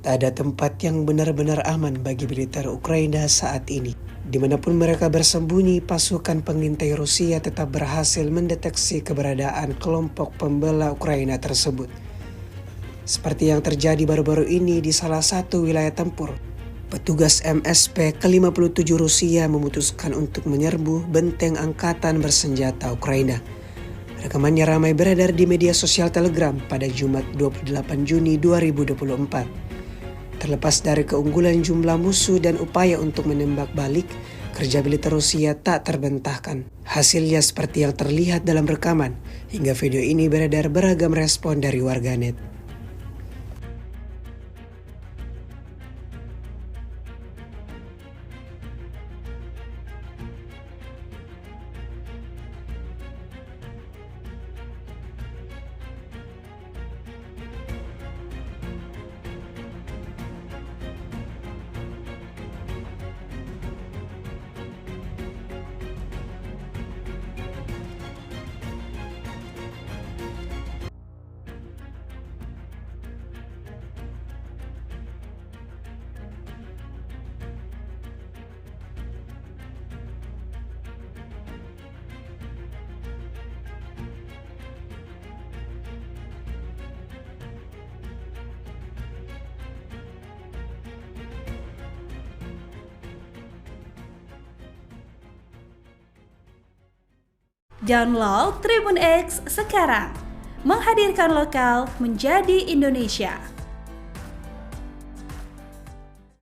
Tak ada tempat yang benar-benar aman bagi militer Ukraina saat ini. Dimanapun mereka bersembunyi, pasukan pengintai Rusia tetap berhasil mendeteksi keberadaan kelompok pembela Ukraina tersebut. Seperti yang terjadi baru-baru ini di salah satu wilayah tempur. Petugas MSP ke-57 Rusia memutuskan untuk menyerbu benteng angkatan bersenjata Ukraina. Rekamannya ramai beredar di media sosial Telegram pada Jumat 28 Juni 2024. Terlepas dari keunggulan jumlah musuh dan upaya untuk menembak balik, kerja militer Rusia tak terbantahkan. Hasilnya seperti yang terlihat dalam rekaman, hingga video ini beredar beragam respon dari warganet. Download Tribun X sekarang, menghadirkan lokal menjadi Indonesia.